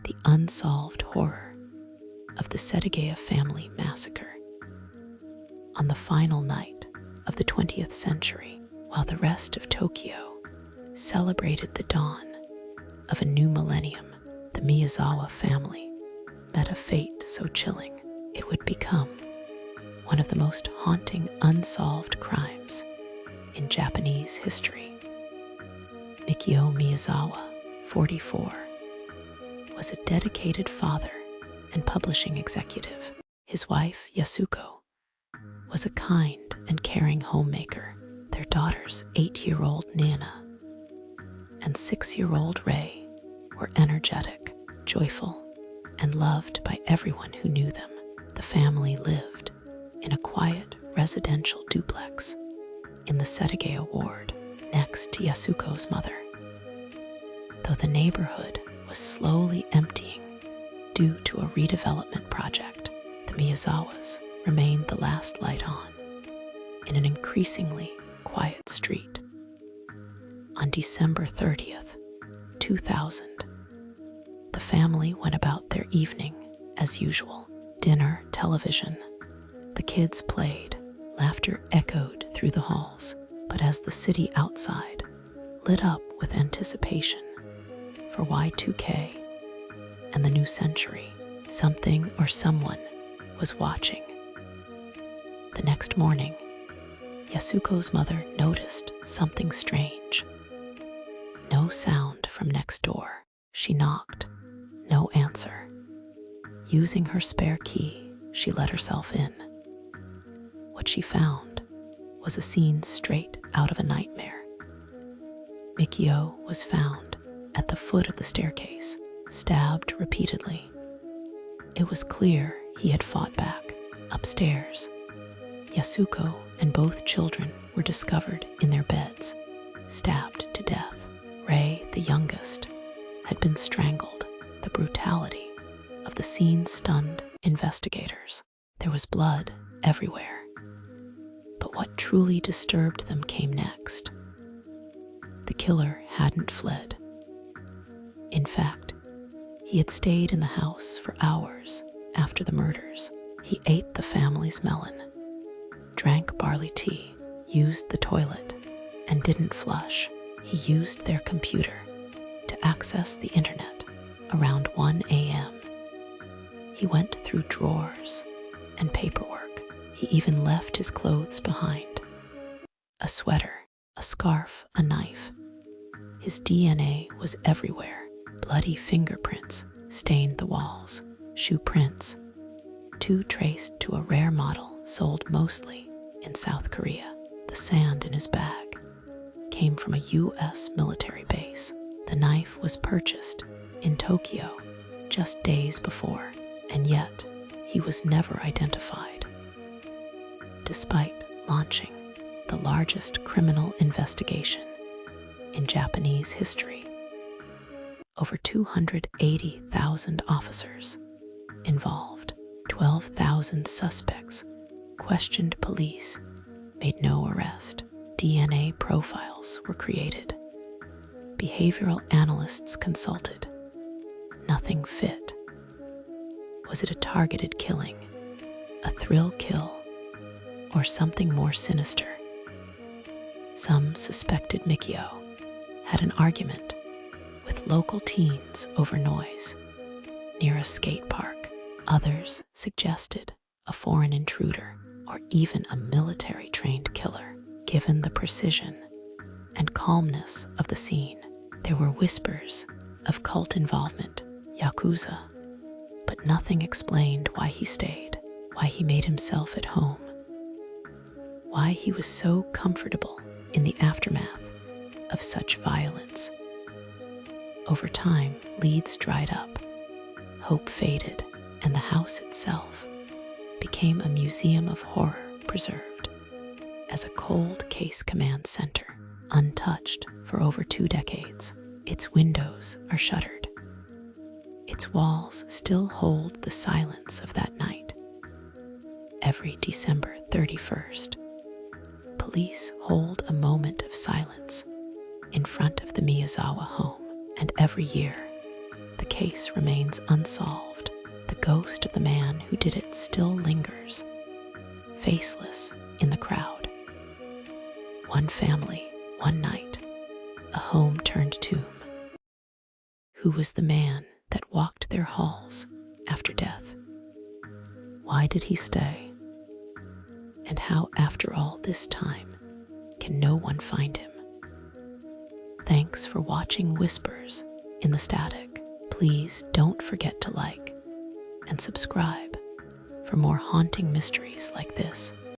the unsolved horror of the Setagaya Family Massacre. On the final night of the 20th century, while the rest of Tokyo celebrated the dawn of a new millennium, the Miyazawa family met a fate so chilling it would become one of the most haunting unsolved crimes in Japanese history. Mikio Miyazawa, 44, was a dedicated father and publishing executive. His wife, Yasuko, was a kind and caring homemaker. Their daughters, 8-year-old Nana and 6-year-old Rei, were energetic, joyful, and loved by everyone who knew them. The family lived in a quiet residential duplex in the Setagaya ward next to Yasuko's mother. Though the neighborhood was slowly emptying due to a redevelopment project, the Miyazawas remained the last light on in an increasingly quiet street. On December 30th, 2000, the family went about their evening as usual. Dinner, television. The kids played. Laughter echoed through the halls. But as the city outside lit up with anticipation for Y2K and the new century, something or someone was watching. The next morning, Yasuko's mother noticed something strange. No sound from next door. She knocked. No answer. Using her spare key, she let herself in. What she found was a scene straight out of a nightmare. Mikio was found at the foot of the staircase, stabbed repeatedly. It was clear he had fought back. Upstairs, Yasuko and both children were discovered in their beds, stabbed to death. Rei, the youngest, had been strangled. The brutality of the scene stunned investigators. There was blood everywhere. But what truly disturbed them came next. The killer hadn't fled. In fact, he had stayed in the house for hours after the murders. He ate the family's melon, drank barley tea, used the toilet, and didn't flush. He used their computer to access the internet around 1 a.m. He went through drawers and paperwork. He even left his clothes behind. A sweater, a scarf, a knife. His DNA was everywhere. Bloody fingerprints stained the walls. Shoe prints, 2 traced to a rare model sold mostly in South Korea. The sand in his bag came from a U.S. military base. The knife was purchased in Tokyo just days before, and yet he was never identified. Despite launching the largest criminal investigation in Japanese history, over 280,000 officers involved, 12,000 suspects questioned, police made no arrest. DNA profiles were created. Behavioral analysts consulted. Nothing fit. Was it a targeted killing, a thrill kill, or something more sinister? Some suspected Mikio had an argument with local teens over noise near a skate park. Others suggested a foreign intruder or even a military-trained killer. Given the precision and calmness of the scene, there were whispers of cult involvement, Yakuza, but nothing explained why he stayed, why he made himself at home, why he was so comfortable in the aftermath of such violence. Over time, leads dried up, hope faded, and the house itself became a museum of horror preserved as a cold case command center, untouched for over 2 decades. Its windows are shuttered. Its walls still hold the silence of that night. Every December 31st, police hold a moment of silence in front of the Miyazawa home, and every year, the case remains unsolved. The ghost of the man who did it still lingers, faceless in the crowd. One family, one night, a home turned tomb. Who was the man that walked their halls after death? Why did he stay? And how, after all this time, can no one find him? Thanks for watching Whispers in the Static. Please don't forget to like and subscribe for more haunting mysteries like this.